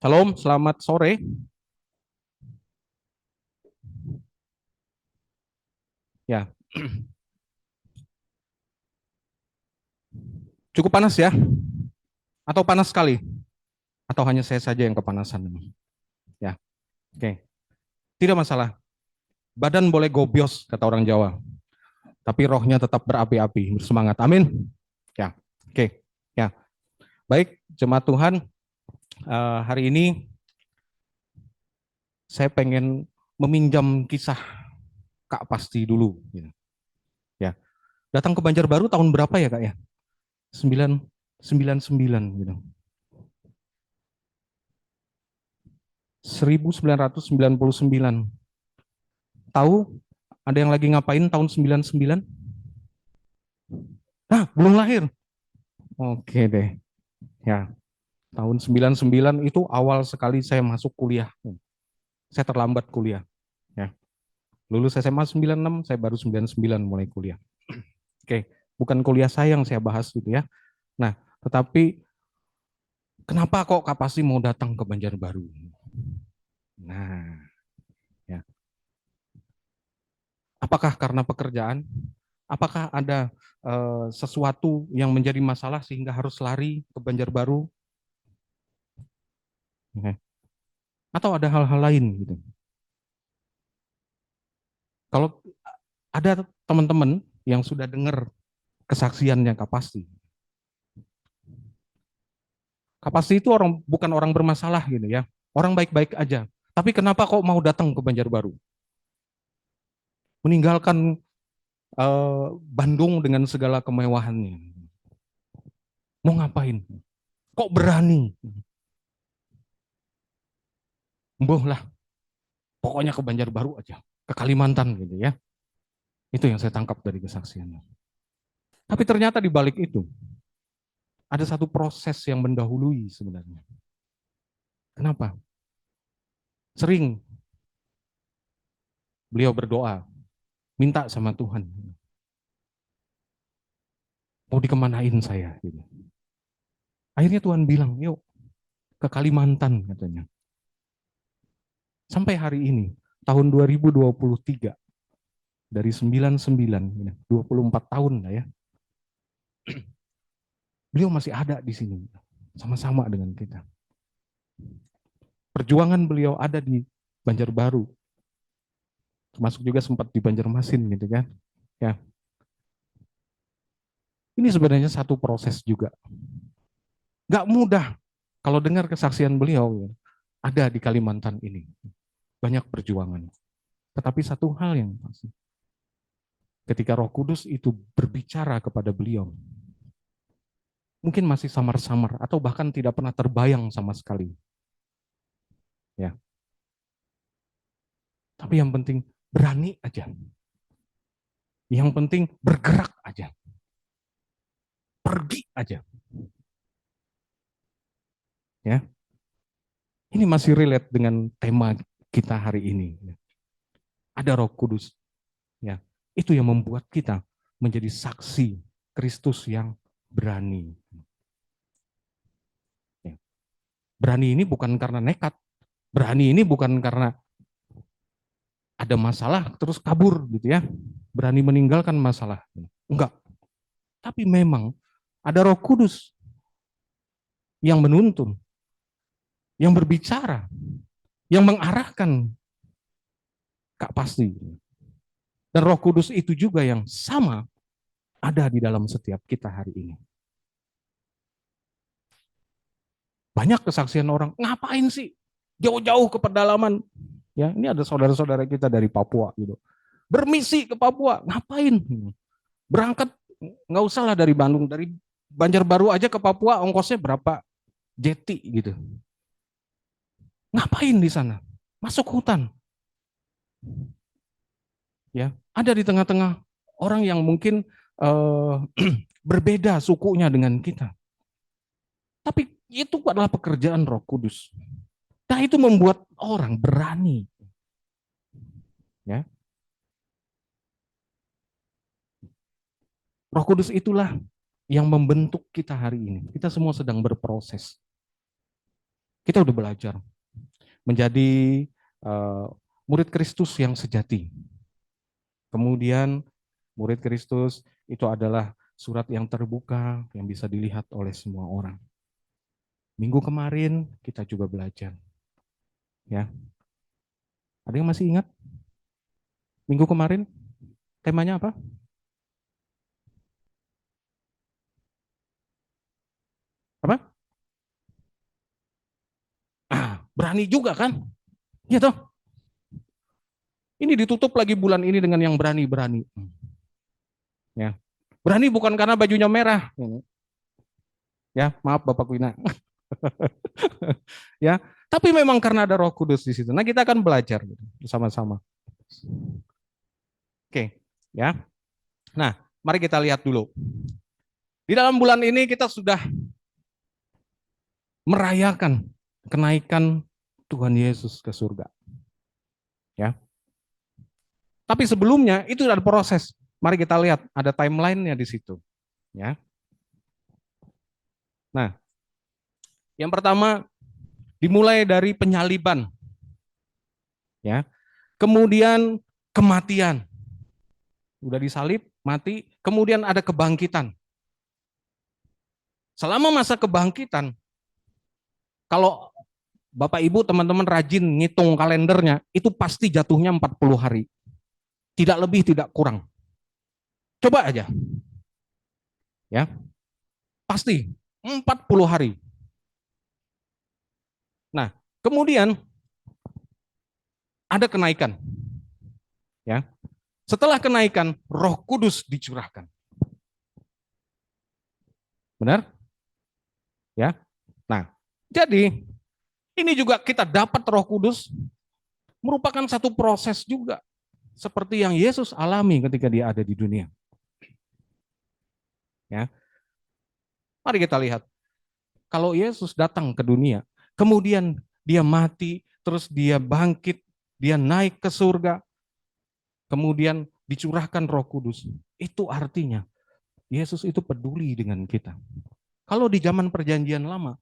Shalom, selamat sore. Ya, cukup panas ya? Atau panas sekali? Atau hanya saya saja yang kepanasan? Ya, oke. Tidak masalah. Badan boleh gobios, kata orang Jawa. Tapi rohnya tetap berapi-api, bersemangat. Amin. Ya, oke. Ya, baik, jemaat Tuhan. Hari ini saya pengen meminjam kisah Kak Pasti dulu. Ya, datang ke Banjarbaru tahun berapa ya Kak ya? 999 gitu. 1999. Tahu ada yang lagi ngapain tahun 99? Nah, belum lahir. Oke deh. Ya, tahun 99 itu awal sekali saya masuk kuliah. Saya terlambat kuliah. Ya, lulus SMA 96, saya baru 99 mulai kuliah. Oke, bukan kuliah saya yang saya bahas gitu ya. Nah, tetapi kenapa kok Kapasi mau datang ke Banjarbaru? Nah, ya. Apakah karena pekerjaan? Apakah ada sesuatu yang menjadi masalah sehingga harus lari ke Banjarbaru? Ya. Atau ada hal-hal lain gitu. Kalau ada teman-teman yang sudah dengar kesaksiannya Kapasti. Kapasti itu bukan orang bermasalah gitu ya. Orang baik-baik aja. Tapi kenapa kok mau datang ke Banjarbaru? Meninggalkan Bandung dengan segala kemewahannya. Mau ngapain? Kok berani? Mboh lah, pokoknya ke Banjarbaru aja. Ke Kalimantan gitu ya. Itu yang saya tangkap dari kesaksiannya. Tapi ternyata di balik itu, ada satu proses yang mendahului sebenarnya. Kenapa? Sering beliau berdoa, minta sama Tuhan, mau dikemanain saya? Gitu. Akhirnya Tuhan bilang, yuk ke Kalimantan katanya. Sampai hari ini, tahun 2023, dari 99, 24 tahun lah ya, beliau masih ada di sini, sama-sama dengan kita. Perjuangan beliau ada di Banjarbaru, termasuk juga sempat di Banjarmasin gitu kan. Ya, ini sebenarnya satu proses juga. Gak mudah kalau dengar kesaksian beliau, ada di Kalimantan ini. Banyak perjuangan. Tetapi satu hal yang pasti, ketika Roh Kudus itu berbicara kepada beliau, mungkin masih samar-samar atau bahkan tidak pernah terbayang sama sekali. Ya. Tapi yang penting berani aja. Yang penting bergerak aja. Pergi aja. Ya. Ini masih relate dengan tema kita hari ini. Ada Roh Kudus. Ya. Itu yang membuat kita menjadi saksi Kristus yang berani. Ya. Berani ini bukan karena nekat. Berani ini bukan karena ada masalah terus kabur gitu ya. Berani meninggalkan masalah. Enggak. Tapi memang ada Roh Kudus yang menuntun, yang berbicara, yang mengarahkan Kak Pasti. Dan Roh Kudus itu juga yang sama ada di dalam setiap kita hari ini. Banyak kesaksian orang, ngapain sih jauh-jauh ke pedalaman? Ya, ini ada saudara-saudara kita dari Papua gitu. Bermisi ke Papua, ngapain? Berangkat nggak usah lah dari Bandung, dari Banjarbaru aja ke Papua ongkosnya berapa jeti gitu. Ngapain di sana? Masuk hutan. Ya, ada di tengah-tengah orang yang mungkin uh, berbeda sukunya dengan kita. Tapi itu adalah pekerjaan Roh Kudus. Nah, itu membuat orang berani. Ya, Roh Kudus itulah yang membentuk kita hari ini. Kita semua sedang berproses. Kita udah belajar menjadi murid Kristus yang sejati. Kemudian murid Kristus itu adalah surat yang terbuka yang bisa dilihat oleh semua orang. Minggu kemarin kita juga belajar. Ya. Ada yang masih ingat? Minggu kemarin temanya apa? Apa? Berani juga kan? Iya toh. Ini ditutup lagi bulan ini dengan yang berani-berani. Ya. Berani bukan karena bajunya merah. Ya, maaf Bapak Wina. Ya, tapi memang karena ada Roh Kudus di situ. Nah, kita akan belajar bersama-sama. Oke, ya. Nah, mari kita lihat dulu. Di dalam bulan ini kita sudah merayakan kenaikan Tuhan Yesus ke surga. Ya. Tapi sebelumnya itu ada proses. Mari kita lihat ada timeline-nya di situ, ya. Nah, yang pertama dimulai dari penyaliban. Ya. Kemudian kematian. Udah disalib, mati, kemudian ada kebangkitan. Selama masa kebangkitan, kalau Bapak Ibu teman-teman rajin ngitung kalendernya, itu pasti jatuhnya 40 hari. Tidak lebih, tidak kurang. Coba aja. Ya. Pasti 40 hari. Nah, kemudian ada kenaikan. Ya. Setelah kenaikan, Roh Kudus dicurahkan. Benar? Ya. Nah, jadi ini juga kita dapat Roh Kudus merupakan satu proses juga seperti yang Yesus alami ketika dia ada di dunia. Ya. Mari kita lihat. Kalau Yesus datang ke dunia, kemudian dia mati, terus dia bangkit, dia naik ke surga, kemudian dicurahkan Roh Kudus. Itu artinya Yesus itu peduli dengan kita. Kalau di zaman perjanjian lama,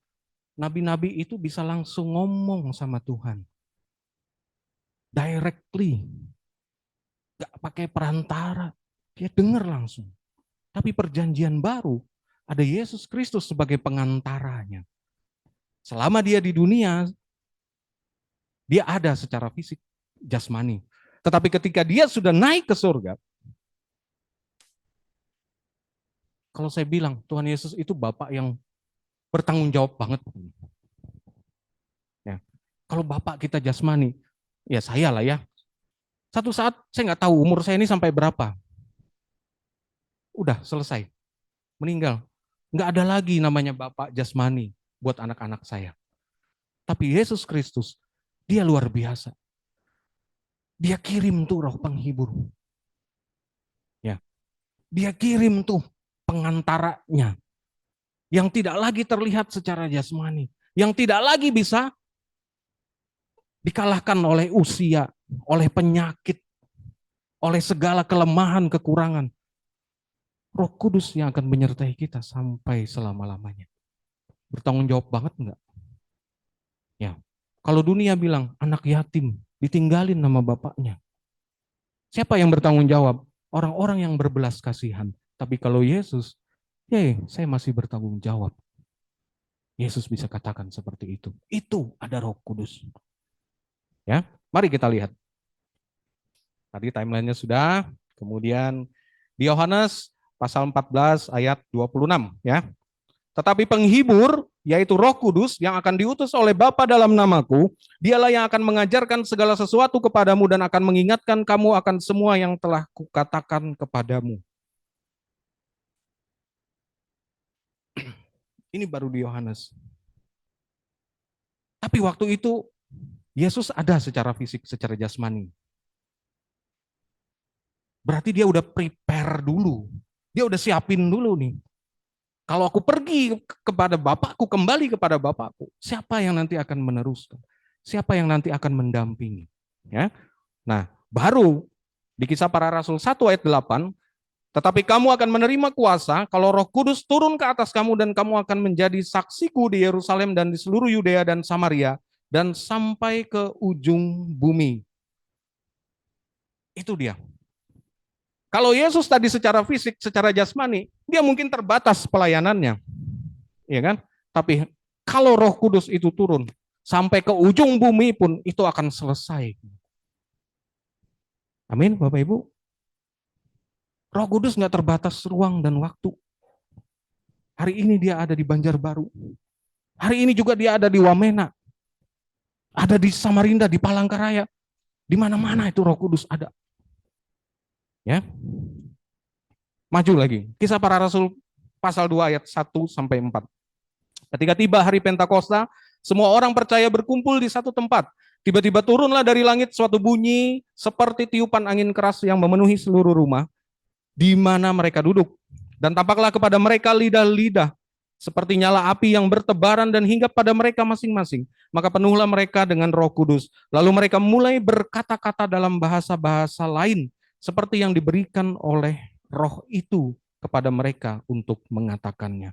nabi-nabi itu bisa langsung ngomong sama Tuhan. Directly. Gak pakai perantara. Dia dengar langsung. Tapi perjanjian baru, ada Yesus Kristus sebagai pengantaranya. Selama dia di dunia, dia ada secara fisik, jasmani. Tetapi ketika dia sudah naik ke surga, kalau saya bilang Tuhan Yesus itu Bapak yang bertanggung jawab banget. Ya. Kalau Bapak kita jasmani, ya saya lah ya. Satu saat saya nggak tahu umur saya ini sampai berapa. Udah selesai, meninggal. Nggak ada lagi namanya Bapak jasmani buat anak-anak saya. Tapi Yesus Kristus, dia luar biasa. Dia kirim tuh roh penghibur. Ya. Dia kirim tuh pengantaranya yang tidak lagi terlihat secara jasmani, yang tidak lagi bisa dikalahkan oleh usia, oleh penyakit, oleh segala kelemahan, kekurangan. Roh Kudus yang akan menyertai kita sampai selama-lamanya. Bertanggung jawab banget enggak? Ya. Kalau dunia bilang anak yatim ditinggalin sama bapaknya. Siapa yang bertanggung jawab? Orang-orang yang berbelas kasihan. Tapi kalau Yesus, saya masih bertanggung jawab. Yesus bisa katakan seperti itu. Itu ada Roh Kudus. Ya, mari kita lihat. Tadi timelinenya sudah. Kemudian di Yohanes pasal 14 ayat 26 ya. Tetapi penghibur yaitu Roh Kudus yang akan diutus oleh Bapa dalam namaku, dialah yang akan mengajarkan segala sesuatu kepadamu dan akan mengingatkan kamu akan semua yang telah kukatakan kepadamu. Ini baru di Yohanes. Tapi waktu itu Yesus ada secara fisik, secara jasmani. Berarti dia udah prepare dulu. Dia udah siapin dulu nih. Kalau aku pergi kepada Bapakku, kembali kepada Bapakku, siapa yang nanti akan meneruskan? Siapa yang nanti akan mendampingi? Ya. Nah, baru di Kisah Para Rasul 1 ayat 8, Tetapi kamu akan menerima kuasa kalau Roh Kudus turun ke atas kamu dan kamu akan menjadi saksiku di Yerusalem dan di seluruh Yudea dan Samaria dan sampai ke ujung bumi. Itu dia. Kalau Yesus tadi secara fisik, secara jasmani, dia mungkin terbatas pelayanannya, ya kan? Tapi kalau Roh Kudus itu turun sampai ke ujung bumi pun itu akan selesai. Amin, Bapak Ibu. Roh Kudus nggak terbatas ruang dan waktu. Hari ini dia ada di Banjarbaru. Hari ini juga dia ada di Wamena. Ada di Samarinda, di Palangkaraya. Di mana-mana itu Roh Kudus ada. Ya. Maju lagi. Kisah Para Rasul pasal 2 ayat 1 sampai 4. Ketika tiba hari Pentakosta, semua orang percaya berkumpul di satu tempat. Tiba-tiba turunlah dari langit suatu bunyi seperti tiupan angin keras yang memenuhi seluruh rumah di mana mereka duduk. Dan tampaklah kepada mereka lidah-lidah seperti nyala api yang bertebaran dan hinggap pada mereka masing-masing. Maka penuhlah mereka dengan Roh Kudus. Lalu mereka mulai berkata-kata dalam bahasa-bahasa lain seperti yang diberikan oleh Roh itu kepada mereka untuk mengatakannya.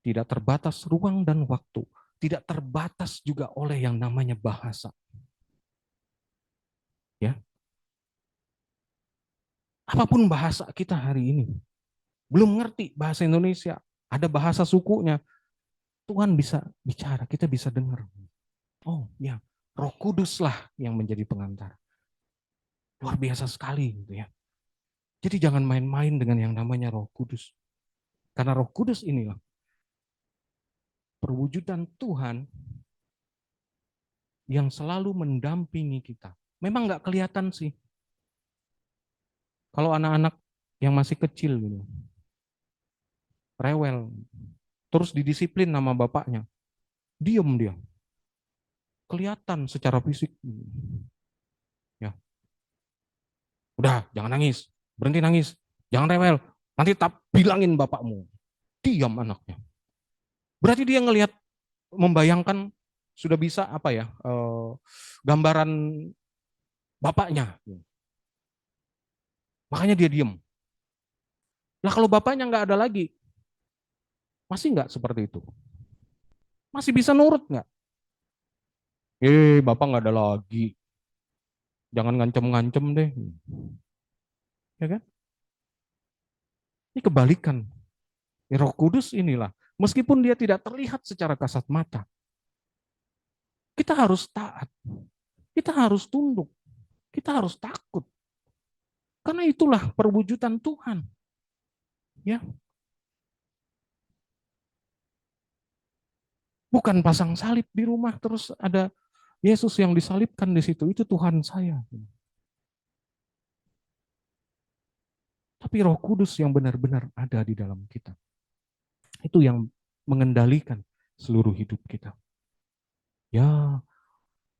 Tidak terbatas ruang dan waktu, tidak terbatas juga oleh yang namanya bahasa. Ya. Apapun bahasa kita hari ini, belum ngerti bahasa Indonesia, ada bahasa sukunya, Tuhan bisa bicara, kita bisa dengar. Oh ya, Roh Kudus lah yang menjadi pengantar. Luar biasa sekali gitu ya. Jadi jangan main-main dengan yang namanya Roh Kudus. Karena Roh Kudus inilah perwujudan Tuhan yang selalu mendampingi kita. Memang nggak kelihatan sih. Kalau anak-anak yang masih kecil gitu, rewel, terus didisiplin sama bapaknya, diem dia, kelihatan secara fisik. Ya, udah, jangan nangis, berhenti nangis, jangan rewel, nanti tak bilangin bapakmu. Diam anaknya. Berarti dia ngelihat, membayangkan sudah bisa apa ya, gambaran bapaknya. Makanya dia diem. Lah kalau bapaknya nggak ada lagi, masih nggak seperti itu? Masih bisa nurut nggak? Bapak nggak ada lagi. Jangan ngancem-ngancem deh. Ya kan? Ini kebalikan. Roh Kudus inilah. Meskipun dia tidak terlihat secara kasat mata. Kita harus taat. Kita harus tunduk. Kita harus takut. Karena itulah perwujudan Tuhan. Ya, bukan pasang salib di rumah terus ada Yesus yang disalibkan di situ. Itu Tuhan saya. Tapi Roh Kudus yang benar-benar ada di dalam kita. Itu yang mengendalikan seluruh hidup kita. Ya,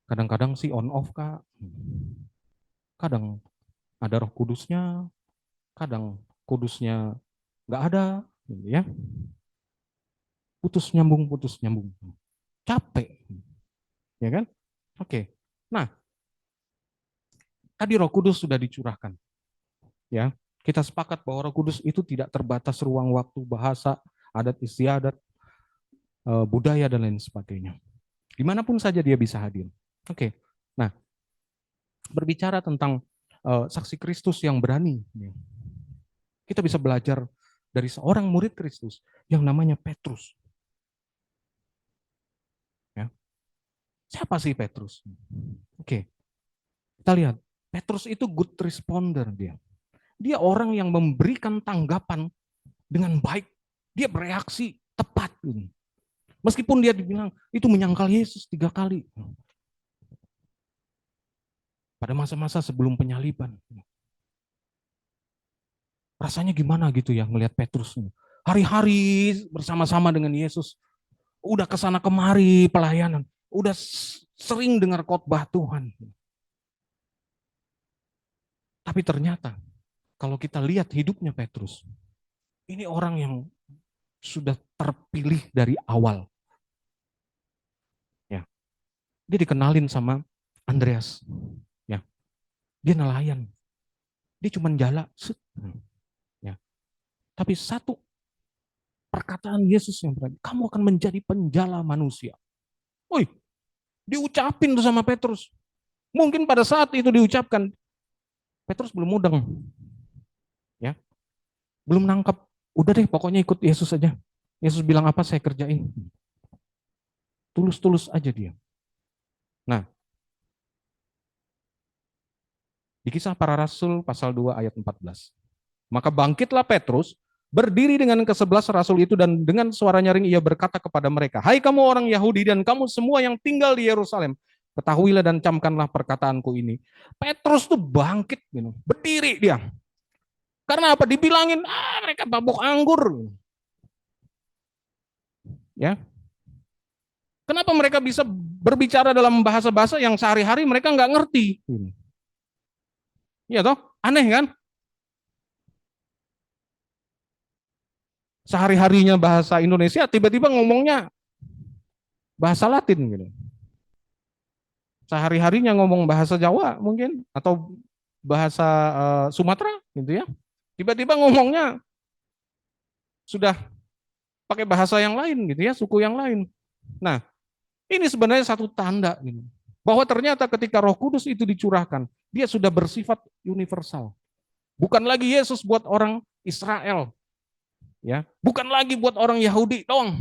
kadang-kadang sih on off, Kak. Kadang ada Roh Kudusnya, kadang Kudusnya nggak ada, gitu ya. Putus nyambung. Capek, ya kan? Oke. Nah, tadi Roh Kudus sudah dicurahkan, ya. Kita sepakat bahwa Roh Kudus itu tidak terbatas ruang, waktu, bahasa, adat istiadat, budaya dan lain sebagainya. Dimanapun saja dia bisa hadir. Oke. Nah, berbicara tentang saksi Kristus yang berani, kita bisa belajar dari seorang murid Kristus yang namanya Petrus. Ya. Siapa sih Petrus? Oke, kita lihat. Petrus itu good responder dia. Dia orang yang memberikan tanggapan dengan baik. Dia bereaksi tepat. Meskipun dia dibilang itu menyangkal Yesus 3 kali. Pada masa-masa sebelum penyaliban. Rasanya gimana gitu ya melihat Petrus. Hari-hari bersama-sama dengan Yesus. Udah kesana kemari pelayanan. Udah sering dengar khotbah Tuhan. Tapi ternyata kalau kita lihat hidupnya Petrus, ini orang yang sudah terpilih dari awal. Ya, dia dikenalin sama Andreas. Ya, dia nelayan. Dia cuma jala. Tapi satu perkataan Yesus yang berani, kamu akan menjadi penjala manusia. Woi, diucapin tuh sama Petrus. Mungkin pada saat itu diucapkan, Petrus belum mudeng, ya, belum nangkep. Udah deh, pokoknya ikut Yesus aja. Yesus bilang apa, saya kerjain. Tulus-tulus aja dia. Nah, di Kisah Para Rasul pasal 2 ayat 14. Maka bangkitlah Petrus, berdiri dengan ke-11 rasul itu, dan dengan suara nyaring ia berkata kepada mereka, hai kamu orang Yahudi dan kamu semua yang tinggal di Yerusalem, ketahuilah dan camkanlah perkataanku ini. Petrus tuh bangkit, berdiri dia. Karena apa? Dibilangin, mereka mabuk anggur. Ya, kenapa mereka bisa berbicara dalam bahasa-bahasa yang sehari-hari mereka nggak ngerti? Iya toh, aneh kan? Sehari-harinya bahasa Indonesia, tiba-tiba ngomongnya bahasa Latin gitu. Sehari-harinya ngomong bahasa Jawa mungkin, atau bahasa Sumatera gitu ya. Tiba-tiba ngomongnya sudah pakai bahasa yang lain gitu ya, suku yang lain. Nah, ini sebenarnya satu tanda gitu, bahwa ternyata ketika Roh Kudus itu dicurahkan, dia sudah bersifat universal. Bukan lagi Yesus buat orang Israel, ya. Bukan lagi buat orang Yahudi doang.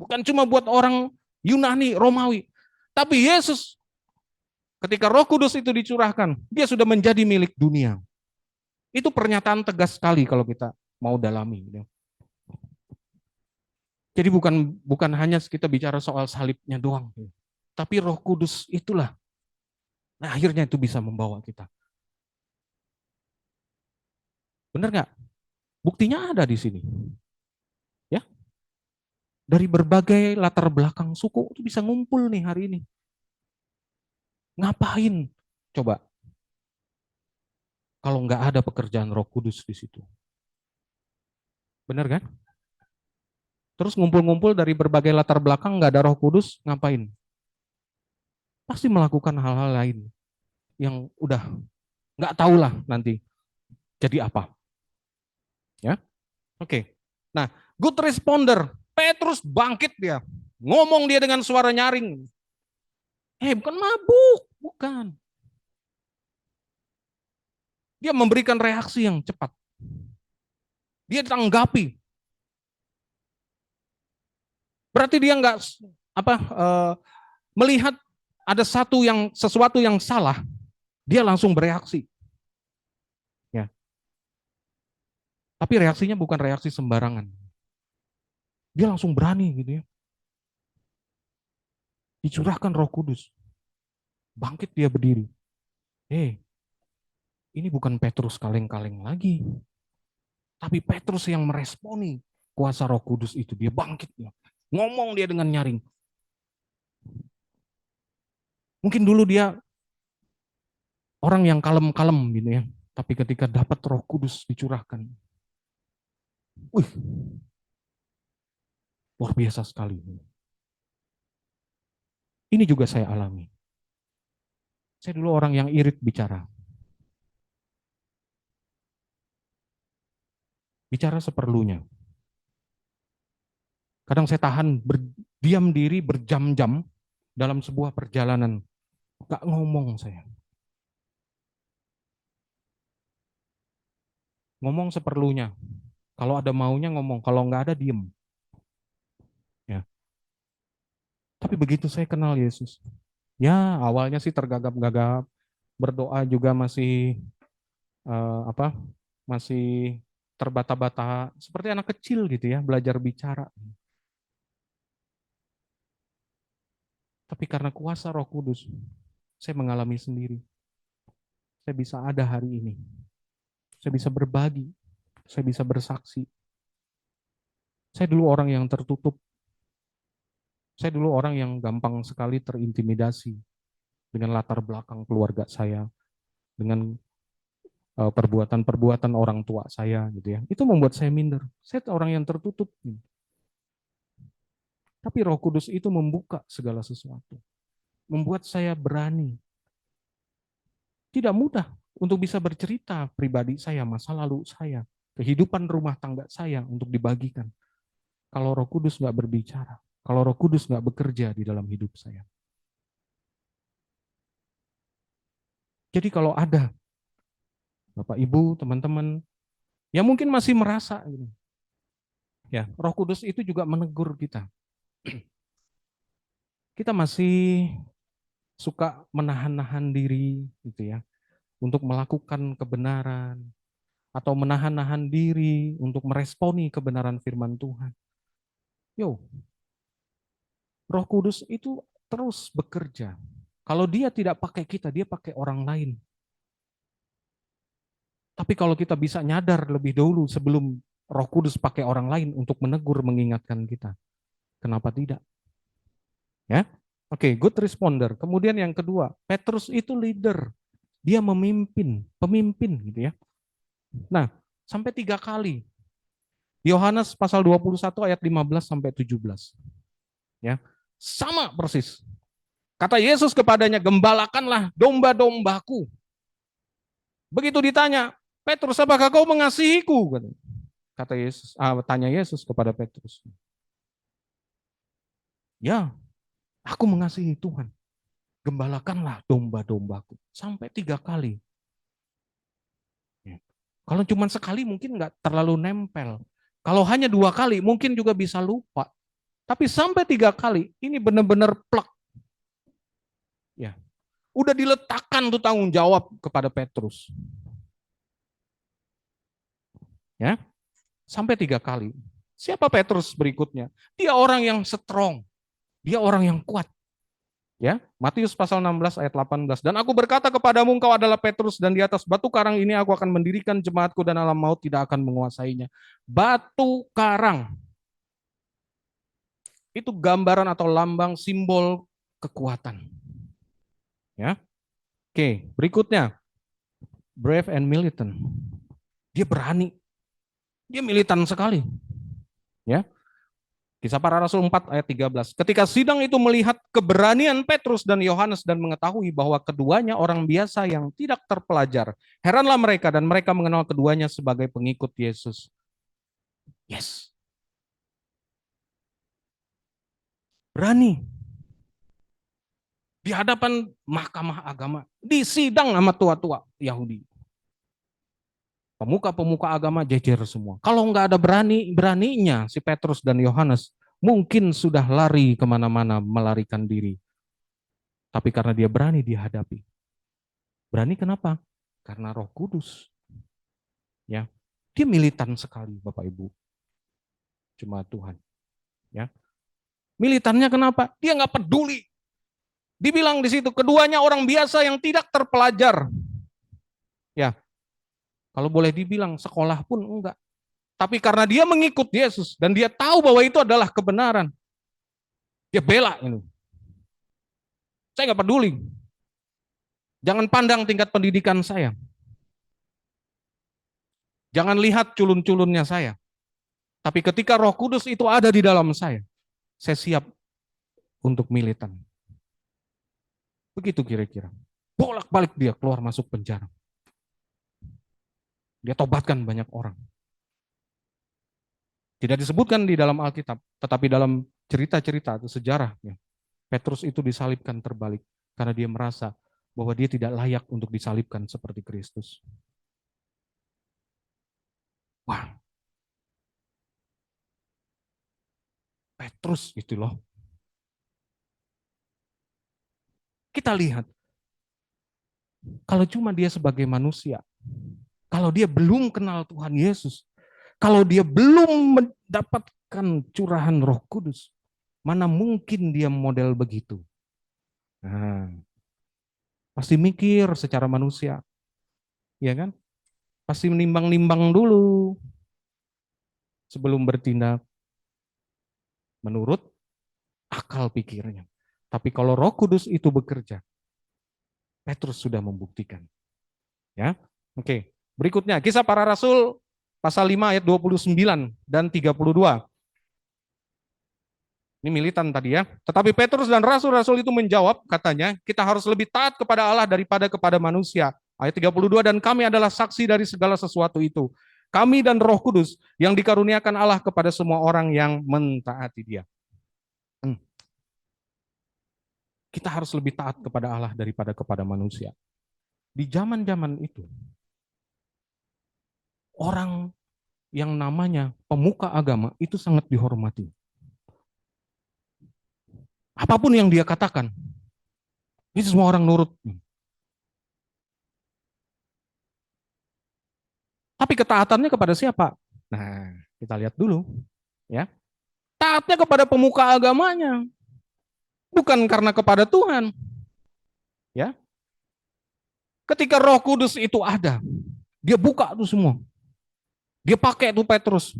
Bukan cuma buat orang Yunani, Romawi. Tapi Yesus ketika Roh Kudus itu dicurahkan, dia sudah menjadi milik dunia. Itu pernyataan tegas sekali kalau kita mau dalami. Jadi bukan hanya kita bicara soal salibnya doang, tapi Roh Kudus itulah. Nah, akhirnya itu bisa membawa kita. Benar nggak? Buktinya ada di sini. Ya, dari berbagai latar belakang suku itu bisa ngumpul nih hari ini. Ngapain? Coba kalau nggak ada pekerjaan Roh Kudus di situ. Benar kan? Terus ngumpul-ngumpul dari berbagai latar belakang, nggak ada Roh Kudus, ngapain? Pasti melakukan hal-hal lain yang udah nggak tahu lah nanti jadi apa. Ya, oke. Nah, good responder. Petrus bangkit dia, ngomong dia dengan suara nyaring. Bukan mabuk, bukan. Dia memberikan reaksi yang cepat. Dia tanggapi. Berarti dia nggak apa melihat ada sesuatu yang salah, dia langsung bereaksi. Ya. Tapi reaksinya bukan reaksi sembarangan. Dia langsung berani gitu ya. Dicurahkan Roh Kudus. Bangkit dia berdiri. Ini bukan Petrus kaleng-kaleng lagi. Tapi Petrus yang meresponi kuasa Roh Kudus itu. Dia bangkit. Ya. Ngomong dia dengan nyaring. Mungkin dulu dia orang yang kalem-kalem gitu ya. Tapi ketika dapat Roh Kudus dicurahkan. Wih, luar biasa sekali. Ini juga saya alami. Saya dulu orang yang irit bicara. Bicara seperlunya. Kadang saya tahan berdiam diri berjam-jam dalam sebuah perjalanan. Gak ngomong saya. Ngomong seperlunya. Kalau ada maunya ngomong, kalau nggak ada diem. Ya. Tapi begitu saya kenal Yesus, ya awalnya sih tergagap-gagap, berdoa juga masih apa? Masih terbata-bata, seperti anak kecil gitu ya, belajar bicara. Tapi karena kuasa Roh Kudus, saya mengalami sendiri. Saya bisa ada hari ini. Saya bisa berbagi, saya bisa bersaksi. Saya dulu orang yang tertutup. Saya dulu orang yang gampang sekali terintimidasi dengan latar belakang keluarga saya, dengan perbuatan-perbuatan orang tua saya gitu ya. Itu membuat saya minder. Saya orang yang tertutup. Tapi Roh Kudus itu membuka segala sesuatu. Membuat saya berani. Tidak mudah untuk bisa bercerita pribadi saya, masa lalu saya. kehidupan rumah tangga saya untuk dibagikan. Kalau Roh Kudus nggak berbicara, kalau Roh Kudus nggak bekerja di dalam hidup saya. Jadi kalau ada Bapak Ibu, teman-teman, yang mungkin masih merasa, ya Roh Kudus itu juga menegur kita. Kita masih suka menahan-nahan diri, gitu ya, untuk melakukan kebenaran, atau menahan-nahan diri untuk meresponi kebenaran firman Tuhan. Yo, Roh Kudus itu terus bekerja. Kalau dia tidak pakai kita, dia pakai orang lain. Tapi kalau kita bisa nyadar lebih dahulu sebelum Roh Kudus pakai orang lain untuk menegur, mengingatkan kita, kenapa tidak? Ya, oke, good responder. Kemudian yang kedua, Petrus itu leader, dia memimpin, pemimpin gitu ya. Nah, sampai 3 kali. Yohanes pasal 21 ayat 15 sampai 17. Ya, sama persis. Kata Yesus kepadanya, gembalakanlah domba-dombaku. Begitu ditanya, Petrus, apakah kau mengasihiku? Kata Yesus, tanya Yesus kepada Petrus. Ya, aku mengasihi Tuhan. Gembalakanlah domba-dombaku. Sampai 3 kali. Ya. Kalau cuma sekali mungkin nggak terlalu nempel. Kalau hanya 2 kali mungkin juga bisa lupa. Tapi sampai 3 kali ini benar-benar plek. Ya, udah diletakkan tuh tanggung jawab kepada Petrus. Ya, sampai 3 kali. Siapa Petrus berikutnya? Dia orang yang strong. Dia orang yang kuat. Ya, Matius pasal 16 ayat 18. Dan aku berkata kepadamu, engkau adalah Petrus, dan di atas batu karang ini aku akan mendirikan jemaatku, dan alam maut tidak akan menguasainya. Batu karang. Itu gambaran atau lambang simbol kekuatan. Ya. Oke, berikutnya. Brave and militant. Dia berani. Dia militan sekali. Ya. Kisah Para Rasul 4 ayat 13. Ketika sidang itu melihat keberanian Petrus dan Yohanes dan mengetahui bahwa keduanya orang biasa yang tidak terpelajar, heranlah mereka dan mereka mengenal keduanya sebagai pengikut Yesus. Yes. Berani. Di hadapan mahkamah agama, di sidang sama tua-tua Yahudi. Pemuka-pemuka agama jejer semua. Kalau nggak ada beraninya si Petrus dan Yohanes, mungkin sudah lari kemana-mana melarikan diri. Tapi karena dia berani dihadapi. Berani kenapa? Karena Roh Kudus. Ya, dia militan sekali, Bapak Ibu. Cuma Tuhan. Ya, militannya kenapa? Dia nggak peduli. Dibilang di situ keduanya orang biasa yang tidak terpelajar. Ya, kalau boleh dibilang sekolah pun enggak. Tapi karena dia mengikut Yesus dan dia tahu bahwa itu adalah kebenaran, dia bela ini. Saya nggak peduli. Jangan pandang tingkat pendidikan saya. Jangan lihat culun-culunnya saya. Tapi ketika Roh Kudus itu ada di dalam saya siap untuk militan. Begitu kira-kira. Bolak-balik dia keluar masuk penjara. Dia tobatkan banyak orang. Tidak disebutkan di dalam Alkitab, tetapi dalam cerita-cerita atau sejarah, Petrus itu disalibkan terbalik karena dia merasa bahwa dia tidak layak untuk disalibkan seperti Kristus. Wah, Petrus itu loh. Kita lihat, kalau cuma dia sebagai manusia, kalau dia belum kenal Tuhan Yesus, kalau dia belum mendapatkan curahan Roh Kudus, mana mungkin dia model begitu? Nah, pasti mikir secara manusia, ya kan? Pasti menimbang-nimbang dulu sebelum bertindak menurut akal pikirnya. Tapi kalau Roh Kudus itu bekerja, Petrus sudah membuktikan. Ya, oke. Berikutnya, Kisah Para Rasul pasal 5 ayat 29 dan 32. Ini militan tadi ya. Tetapi Petrus dan rasul-rasul itu menjawab, katanya, kita harus lebih taat kepada Allah daripada kepada manusia. Ayat 32, dan kami adalah saksi dari segala sesuatu itu. Kami dan Roh Kudus yang dikaruniakan Allah kepada semua orang yang mentaati Dia. Kita harus lebih taat kepada Allah daripada kepada manusia. Di zaman-zaman itu, orang yang namanya pemuka agama itu sangat dihormati. Apapun yang dia katakan, itu semua orang nurut. Tapi ketaatannya kepada siapa? Nah, kita lihat dulu, ya. Taatnya kepada pemuka agamanya, bukan karena kepada Tuhan. Ya. Ketika Roh Kudus itu ada, dia buka itu semua. Dia pakai itu Petrus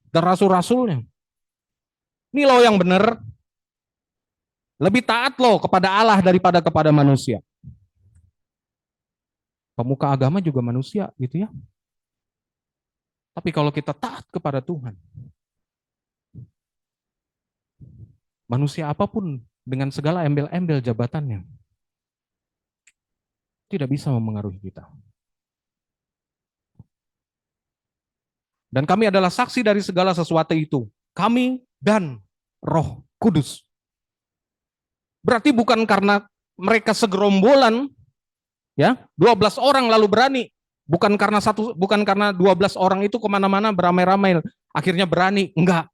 dan rasul-rasulnya. Ini loh yang benar, lebih taat loh kepada Allah daripada kepada manusia. Pemuka agama juga manusia gitu ya. Tapi kalau kita taat kepada Tuhan, manusia apapun dengan segala embel-embel jabatannya tidak bisa memengaruhi kita. Dan kami adalah saksi dari segala sesuatu itu. Kami dan Roh Kudus. Berarti bukan karena mereka segerombolan, ya, 12 orang lalu berani. Bukan karena 12 orang itu kemana-mana beramai-ramai, akhirnya berani. Enggak.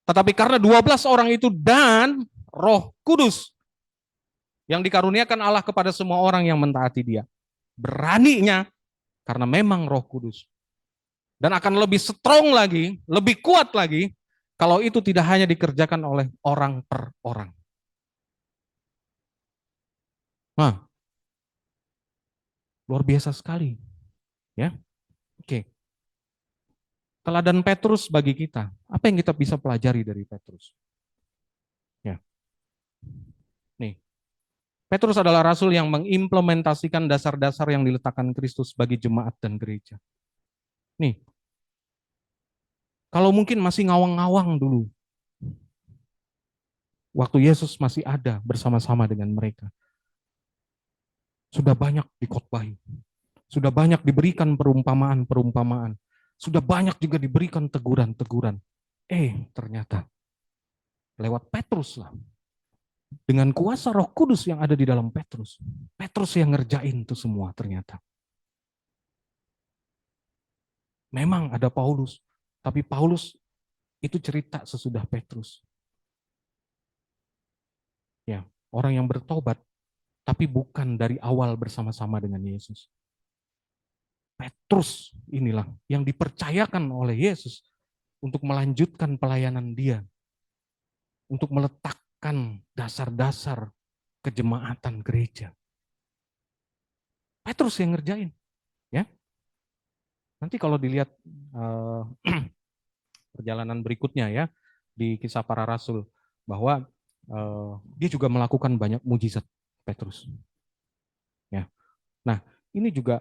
Tetapi karena 12 orang itu dan Roh Kudus yang dikaruniakan Allah kepada semua orang yang mentaati Dia. Beraninya karena memang Roh Kudus. Dan akan lebih strong lagi, lebih kuat lagi, kalau itu tidak hanya dikerjakan oleh orang per orang. Nah, luar biasa sekali. Ya, oke. Teladan Petrus bagi kita. Apa yang kita bisa pelajari dari Petrus? Ya, nih. Petrus adalah rasul yang mengimplementasikan dasar-dasar yang diletakkan Kristus bagi jemaat dan gereja. Nih, kalau mungkin masih ngawang-ngawang dulu, waktu Yesus masih ada bersama-sama dengan mereka. Sudah banyak dikhotbahi, sudah banyak diberikan perumpamaan-perumpamaan, sudah banyak juga diberikan teguran-teguran. Ternyata lewat Petrus lah, dengan kuasa Roh Kudus yang ada di dalam Petrus, Petrus yang ngerjain itu semua ternyata. Memang ada Paulus, tapi Paulus itu cerita sesudah Petrus. Ya, orang yang bertobat, tapi bukan dari awal bersama-sama dengan Yesus. Petrus inilah yang dipercayakan oleh Yesus untuk melanjutkan pelayanan dia, untuk meletakkan dasar-dasar kejemaatan gereja. Petrus yang ngerjain, ya. Nanti kalau dilihat perjalanan berikutnya ya di Kisah Para Rasul, bahwa dia juga melakukan banyak mujizat, Petrus. Ya, nah ini juga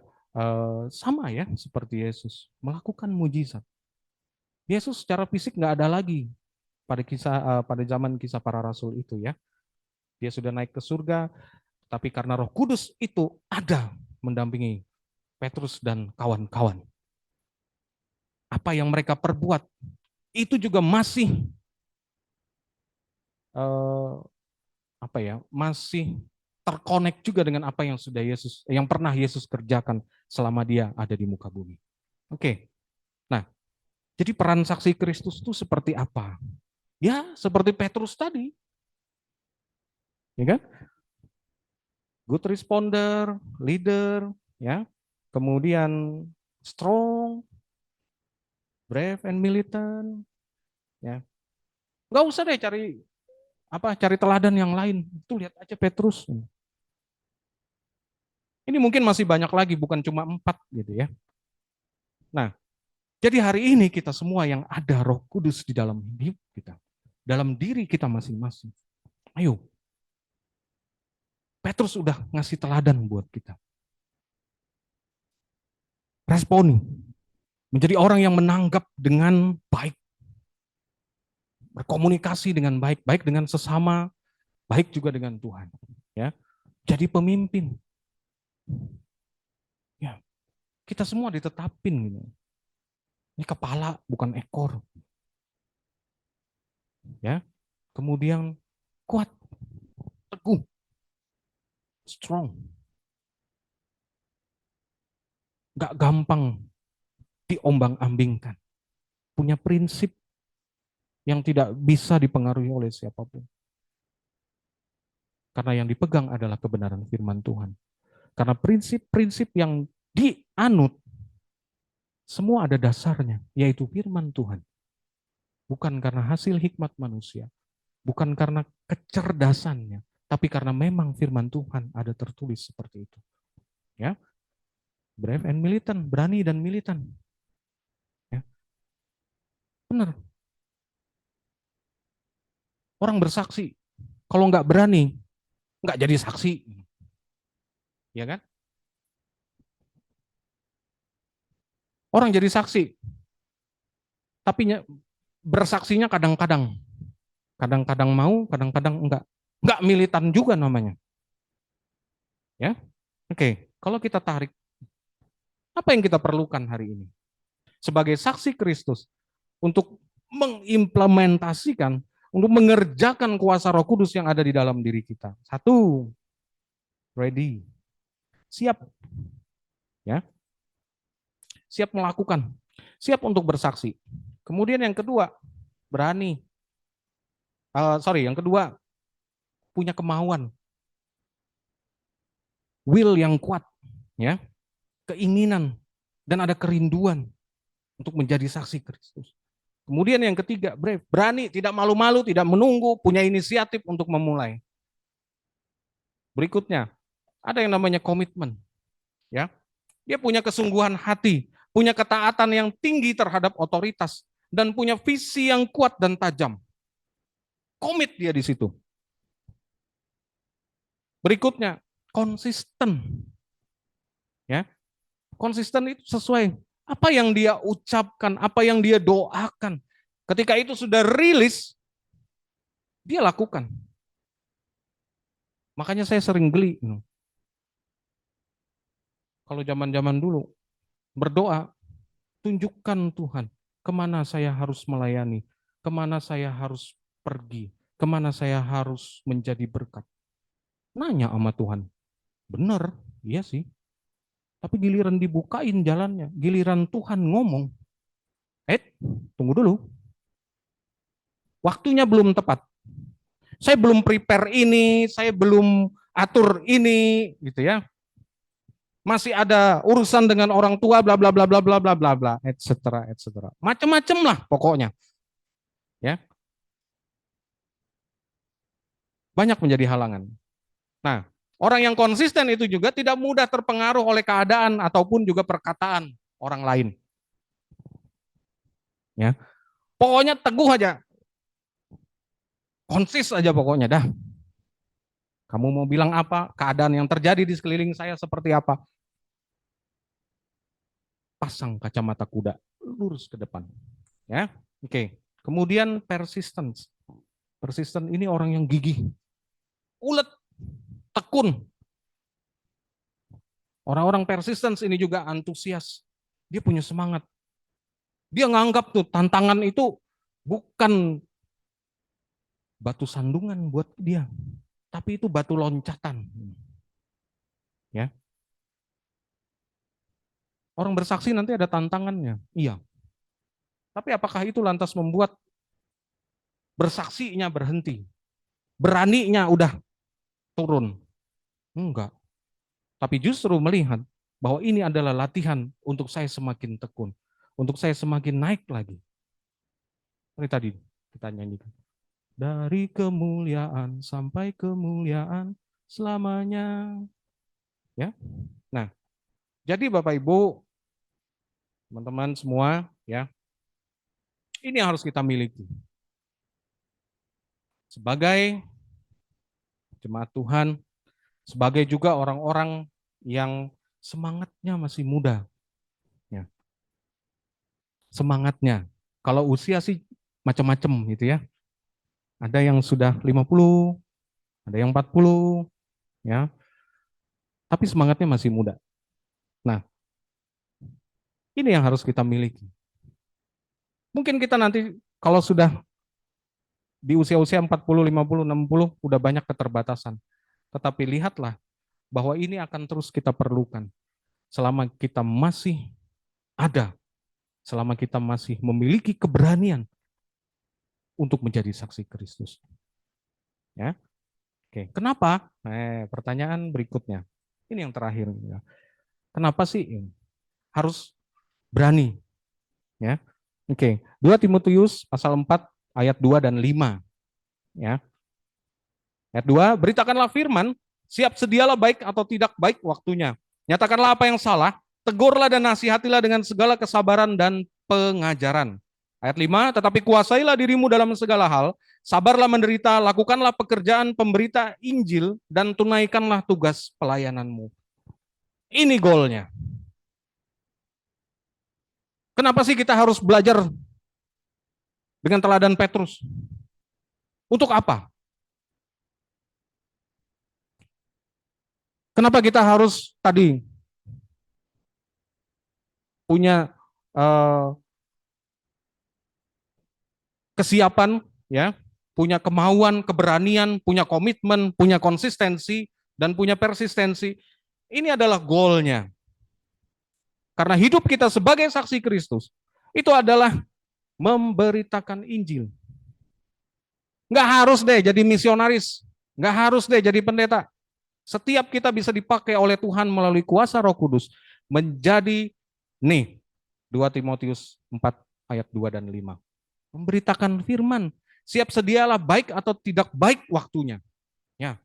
sama ya seperti Yesus melakukan mujizat. Yesus secara fisik nggak ada lagi pada zaman Kisah Para Rasul itu ya. Dia sudah naik ke surga, tapi karena Roh Kudus itu ada mendampingi Petrus dan kawan-kawan. Apa yang mereka perbuat itu juga masih masih terkonek juga dengan apa yang pernah Yesus kerjakan selama dia ada di muka bumi. Oke. Nah, jadi peran saksi Kristus itu seperti apa? Ya, seperti Petrus tadi. Ya kan? Good responder, leader, ya. Kemudian strong, brave and militant, ya. Enggak usah deh cari teladan yang lain. Itu lihat aja Petrus. Ini mungkin masih banyak lagi, bukan cuma 4 gitu ya. Nah, jadi hari ini kita semua yang ada Roh Kudus di dalam hidup kita, dalam diri kita masing-masing. Ayo, Petrus udah ngasih teladan buat kita. Responi, menjadi orang yang menanggap dengan baik, berkomunikasi dengan baik, baik dengan sesama, baik juga dengan Tuhan. Ya, jadi pemimpin. Ya, kita semua ditetapin gitu. Ini kepala, bukan ekor. Ya. Kemudian kuat, teguh, strong. Gak gampang diombang-ambingkan. Punya prinsip yang tidak bisa dipengaruhi oleh siapapun. Karena yang dipegang adalah kebenaran firman Tuhan. Karena prinsip-prinsip yang dianut, semua ada dasarnya, yaitu firman Tuhan. Bukan karena hasil hikmat manusia, bukan karena kecerdasannya, tapi karena memang firman Tuhan ada tertulis seperti itu. Ya, brave and militant, berani dan militan. Ya, benar. Orang bersaksi, kalau nggak berani, nggak jadi saksi, ya kan? Orang jadi saksi, tapi bersaksinya kadang-kadang, kadang-kadang mau, kadang-kadang enggak. Enggak militan juga namanya. Ya, oke. Kalau kita tarik, apa yang kita perlukan hari ini sebagai saksi Kristus untuk mengimplementasikan, untuk mengerjakan kuasa Roh Kudus yang ada di dalam diri kita. Satu, ready, siap, ya, siap melakukan, siap untuk bersaksi. Kemudian yang kedua, berani. Yang kedua, punya kemauan, will yang kuat, ya, keinginan dan ada kerinduan untuk menjadi saksi Kristus. Kemudian yang ketiga, brave, berani, tidak malu-malu, tidak menunggu, punya inisiatif untuk memulai. Berikutnya, ada yang namanya komitmen, ya. Dia punya kesungguhan hati, punya ketaatan yang tinggi terhadap otoritas dan punya visi yang kuat dan tajam. Komit dia di situ. Berikutnya, konsisten. Ya. Konsisten itu sesuai apa yang dia ucapkan, apa yang dia doakan. Ketika itu sudah rilis, dia lakukan. Makanya saya sering geli. Kalau zaman-zaman dulu, berdoa, tunjukkan Tuhan, kemana saya harus melayani, kemana saya harus pergi, kemana saya harus menjadi berkat. Nanya sama Tuhan, benar, iya sih. Tapi giliran dibukain jalannya, giliran Tuhan ngomong, tunggu dulu, waktunya belum tepat. Saya belum prepare ini, saya belum atur ini, gitu ya. Masih ada urusan dengan orang tua, bla bla bla bla bla bla bla bla, etc. etc. Macem-macem lah pokoknya, ya. Banyak menjadi halangan. Nah, orang yang konsisten itu juga tidak mudah terpengaruh oleh keadaan ataupun juga perkataan orang lain. Ya, pokoknya teguh aja, konsis aja pokoknya dah. Kamu mau bilang apa? Keadaan yang terjadi di sekeliling saya seperti apa? Pasang kacamata kuda, lurus ke depan. Ya, oke. Kemudian persistence. Persisten ini orang yang gigih, ulet, tekun. Orang-orang persistence ini juga antusias. Dia punya semangat. Dia nganggap tuh tantangan itu bukan batu sandungan buat dia, tapi itu batu loncatan. Ya, orang bersaksi nanti ada tantangannya, iya. Tapi apakah itu lantas membuat bersaksinya berhenti, beraninya udah turun? Enggak. Tapi justru melihat bahwa ini adalah latihan untuk saya semakin tekun, untuk saya semakin naik lagi. Seperti tadi kita nyanyikan. Dari kemuliaan sampai kemuliaan selamanya. Ya. Nah, jadi Bapak Ibu, teman-teman semua, ya, ini yang harus kita miliki. Sebagai jemaat Tuhan, sebagai juga orang-orang yang semangatnya masih muda. Ya. Semangatnya. Kalau usia sih macam-macam gitu ya. Ada yang sudah 50, ada yang 40, ya. Tapi semangatnya masih muda. Nah, ini yang harus kita miliki. Mungkin kita nanti kalau sudah di usia-usia 40, 50, 60 udah banyak keterbatasan. Tetapi lihatlah bahwa ini akan terus kita perlukan selama kita masih ada, selama kita masih memiliki keberanian untuk menjadi saksi Kristus. Ya. Oke, kenapa? Pertanyaan berikutnya. Ini yang terakhir. Kenapa sih harus berani? Ya. Oke, 2 Timotius pasal 4 ayat 2 dan 5. Ya. Ayat 2, beritakanlah firman, siap sedialah baik atau tidak baik waktunya. Nyatakanlah apa yang salah, tegurlah dan nasihatilah dengan segala kesabaran dan pengajaran. Ayat 5, tetapi kuasailah dirimu dalam segala hal, sabarlah menderita, lakukanlah pekerjaan pemberita Injil, dan tunaikanlah tugas pelayananmu. Ini goalnya. Kenapa sih kita harus belajar dengan teladan Petrus? Untuk apa? Kenapa kita harus tadi punya kesiapan, ya, punya kemauan, keberanian, punya komitmen, punya konsistensi, dan punya persistensi. Ini adalah goalnya. Karena hidup kita sebagai saksi Kristus, itu adalah memberitakan Injil. Nggak harus deh jadi misionaris, nggak harus deh jadi pendeta. Setiap kita bisa dipakai oleh Tuhan melalui kuasa Roh Kudus menjadi, nih, 2 Timotius 4 ayat 2 dan 5. Memberitakan firman, siap sedialah baik atau tidak baik waktunya. Ya.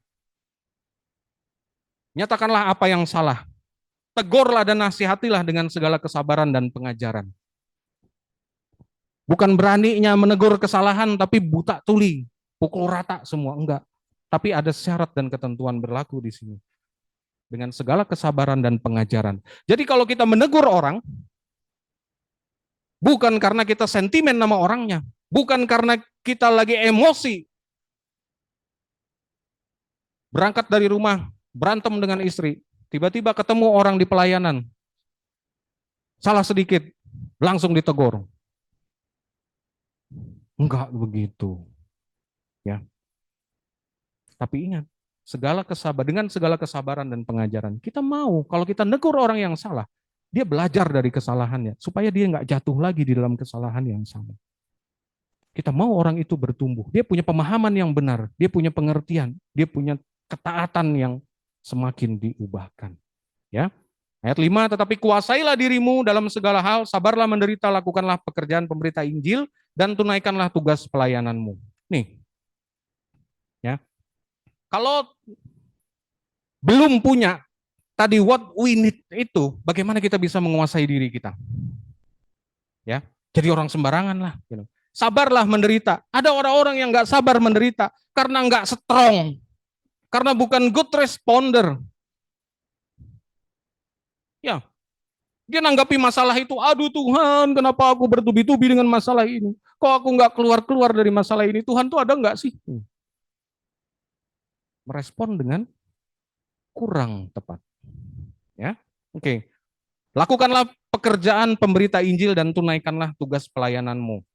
Nyatakanlah apa yang salah. Tegurlah dan nasihatilah dengan segala kesabaran dan pengajaran. Bukan beraninya menegur kesalahan tapi buta tuli, pukul rata semua, enggak. Tapi ada syarat dan ketentuan berlaku di sini. Dengan segala kesabaran dan pengajaran. Jadi kalau kita menegur orang, bukan karena kita sentimen nama orangnya, bukan karena kita lagi emosi, berangkat dari rumah, berantem dengan istri, tiba-tiba ketemu orang di pelayanan, salah sedikit, langsung ditegur. Enggak begitu. Ya. Tapi ingat, dengan segala kesabaran dan pengajaran, kita mau kalau kita negur orang yang salah, dia belajar dari kesalahannya, supaya dia nggak jatuh lagi di dalam kesalahan yang sama. Kita mau orang itu bertumbuh, dia punya pemahaman yang benar, dia punya pengertian, dia punya ketaatan yang semakin diubahkan. Ya. Ayat 5, tetapi kuasailah dirimu dalam segala hal, sabarlah menderita, lakukanlah pekerjaan pemberita Injil, dan tunaikanlah tugas pelayananmu. Nih, ya. Kalau belum punya tadi what we need itu, bagaimana kita bisa menguasai diri kita? Ya, jadi orang sembarangan lah. Gitu. Sabarlah menderita. Ada orang-orang yang nggak sabar menderita karena nggak strong, karena bukan good responder. Ya, dia nanggapi masalah itu, aduh Tuhan, kenapa aku bertubi-tubi dengan masalah ini? Kok aku nggak keluar-keluar dari masalah ini? Tuhan tuh ada nggak sih? Merespon dengan kurang tepat. Ya, oke. Lakukanlah pekerjaan pemberita Injil dan tunaikanlah tugas pelayananmu.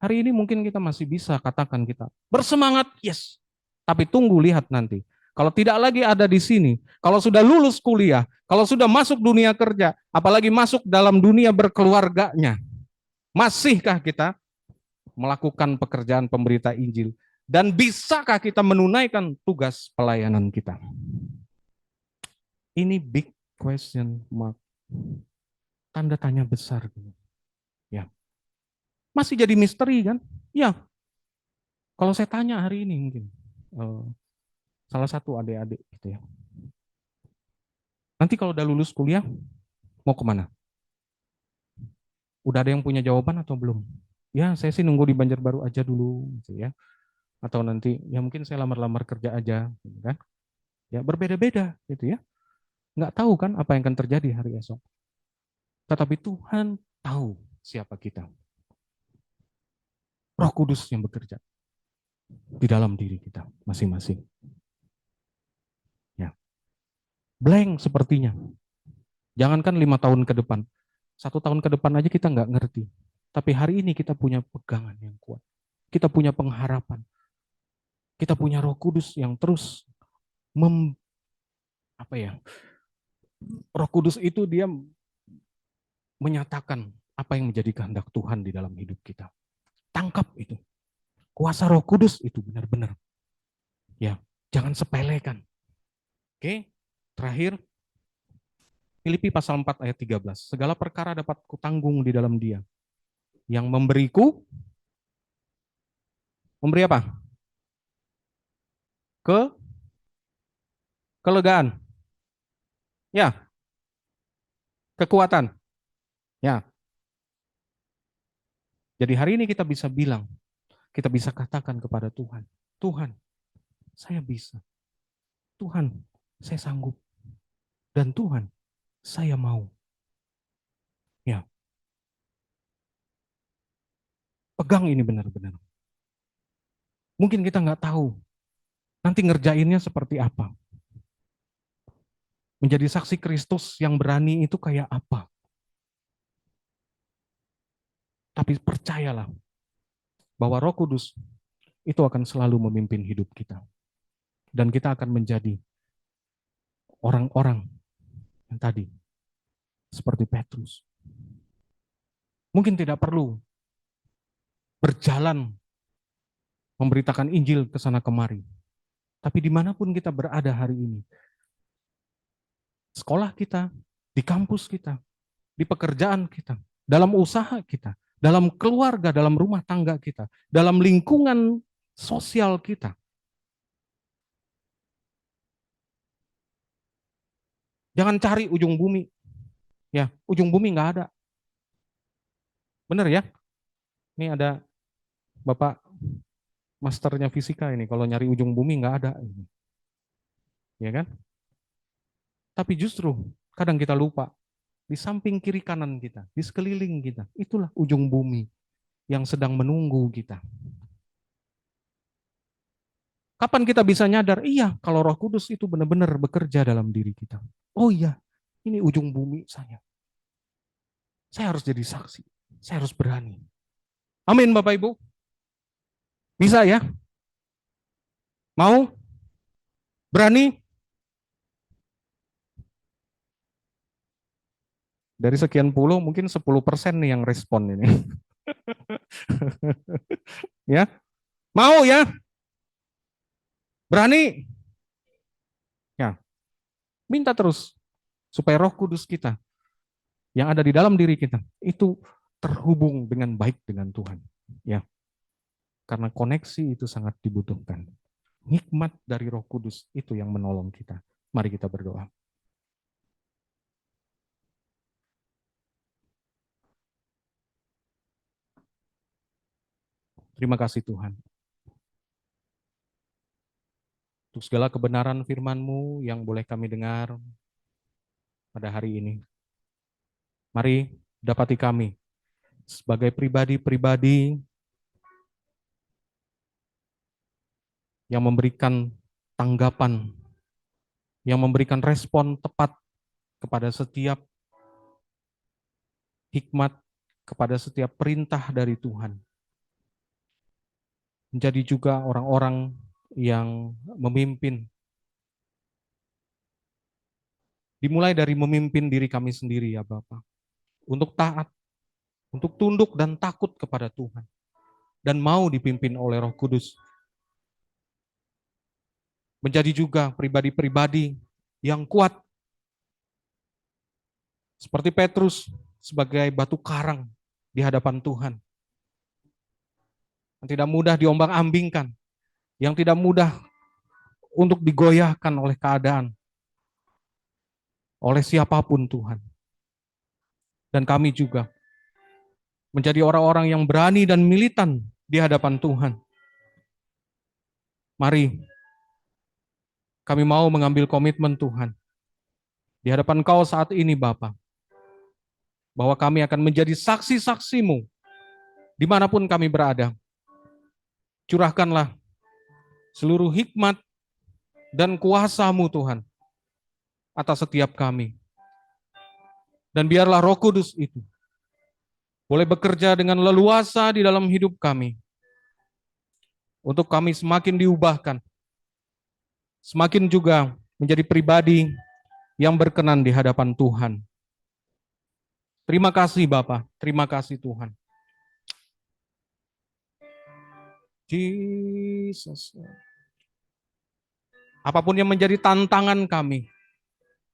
Hari ini mungkin kita masih bisa katakan kita bersemangat, yes. Tapi tunggu lihat nanti. Kalau tidak lagi ada di sini, kalau sudah lulus kuliah, kalau sudah masuk dunia kerja, apalagi masuk dalam dunia berkeluarganya, masihkah kita melakukan pekerjaan pemberita Injil? Dan bisakah kita menunaikan tugas pelayanan kita? Ini big question mark. Tanda tanya besar. Ya. Masih jadi misteri kan? Ya. Kalau saya tanya hari ini mungkin, salah satu adik-adik gitu ya. Nanti kalau udah lulus kuliah, mau kemana? Udah ada yang punya jawaban atau belum? Ya, saya sih nunggu di Banjarbaru aja dulu, gitu ya. Atau nanti, ya mungkin saya lamar-lamar kerja aja, gitu kan? Ya berbeda-beda, gitu ya. Nggak tahu kan apa yang akan terjadi hari esok. Tetapi Tuhan tahu siapa kita. Roh Kudus yang bekerja di dalam diri kita masing-masing. Ya, blank sepertinya. Jangankan 5 tahun ke depan, 1 tahun ke depan aja kita nggak ngerti. Tapi hari ini kita punya pegangan yang kuat. Kita punya pengharapan. Kita punya Roh Kudus yang terus apa ya? Roh Kudus itu dia menyatakan apa yang menjadi kehendak Tuhan di dalam hidup kita. Tangkap itu. Kuasa Roh Kudus itu benar-benar. Ya, jangan sepelekan. Oke, terakhir Filipi pasal 4 ayat 13. Segala perkara dapat kutanggung di dalam Dia yang memberiku, memberi apa? Kelegaan. Ya, kekuatan. Ya. Jadi hari ini kita bisa bilang, kita bisa katakan kepada Tuhan, Tuhan, saya bisa. Tuhan, saya sanggup. Dan Tuhan, saya mau. Ya, pegang ini benar-benar. Mungkin kita nggak tahu nanti ngerjainnya seperti apa. Menjadi saksi Kristus yang berani itu kayak apa. Tapi percayalah bahwa Roh Kudus itu akan selalu memimpin hidup kita. Dan kita akan menjadi orang-orang yang tadi, seperti Petrus. Mungkin tidak perlu berjalan memberitakan Injil ke sana kemari. Tapi dimanapun kita berada hari ini, sekolah kita, di kampus kita, di pekerjaan kita, dalam usaha kita, dalam keluarga, dalam rumah tangga kita, dalam lingkungan sosial kita. Jangan cari ujung bumi. Ya, ujung bumi nggak ada. Benar ya? Ini ada Bapak masternya fisika ini. Kalau nyari ujung bumi nggak ada. Ya kan? Tapi justru kadang kita lupa. Di samping kiri kanan kita, di sekeliling kita, itulah ujung bumi yang sedang menunggu kita. Kapan kita bisa nyadar? Iya, kalau Roh Kudus itu benar-benar bekerja dalam diri kita. Oh iya, ini ujung bumi saya. Saya harus jadi saksi. Saya harus berani. Amin, Bapak Ibu. Bisa ya? Mau? Berani? Dari sekian puluh, mungkin 10% nih yang respon ini. Ya, mau ya? Berani? Ya, minta terus supaya Roh Kudus kita yang ada di dalam diri kita itu terhubung dengan baik dengan Tuhan. Ya, karena koneksi itu sangat dibutuhkan. Hikmat dari Roh Kudus itu yang menolong kita. Mari kita berdoa. Terima kasih Tuhan. Untuk segala kebenaran firman-Mu yang boleh kami dengar pada hari ini. Mari dapati kami sebagai pribadi-pribadi yang memberikan tanggapan, yang memberikan respon tepat kepada setiap hikmat, kepada setiap perintah dari Tuhan. Menjadi juga orang-orang yang memimpin. Dimulai dari memimpin diri kami sendiri ya Bapak. Untuk taat, untuk tunduk dan takut kepada Tuhan. Dan mau dipimpin oleh Roh Kudus. Menjadi juga pribadi-pribadi yang kuat. Seperti Petrus sebagai batu karang di hadapan Tuhan. Yang tidak mudah diombang-ambingkan. Yang tidak mudah untuk digoyahkan oleh keadaan. Oleh siapapun Tuhan. Dan kami juga menjadi orang-orang yang berani dan militan di hadapan Tuhan. Mari kami mau mengambil komitmen Tuhan di hadapan Kau saat ini Bapa, bahwa kami akan menjadi saksi-saksi-Mu dimanapun kami berada. Curahkanlah seluruh hikmat dan kuasa-Mu Tuhan atas setiap kami. Dan biarlah Roh Kudus itu boleh bekerja dengan leluasa di dalam hidup kami, untuk kami semakin diubahkan, semakin juga menjadi pribadi yang berkenan di hadapan Tuhan. Terima kasih Bapa, terima kasih Tuhan. Jesus. Apapun yang menjadi tantangan kami,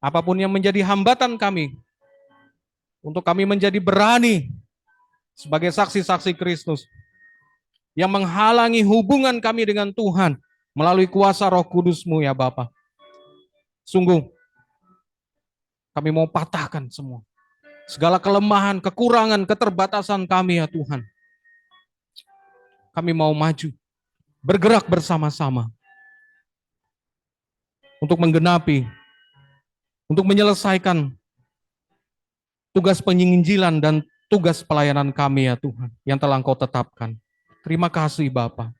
apapun yang menjadi hambatan kami, untuk kami menjadi berani sebagai saksi-saksi Kristus, yang menghalangi hubungan kami dengan Tuhan melalui kuasa Roh Kudus-Mu ya Bapa. Sungguh, kami mau patahkan semua. Segala kelemahan, kekurangan, keterbatasan kami ya Tuhan. Kami mau maju, bergerak bersama-sama untuk menggenapi, untuk menyelesaikan tugas penginjilan dan tugas pelayanan kami ya Tuhan, yang telah Engkau tetapkan. Terima kasih Bapa.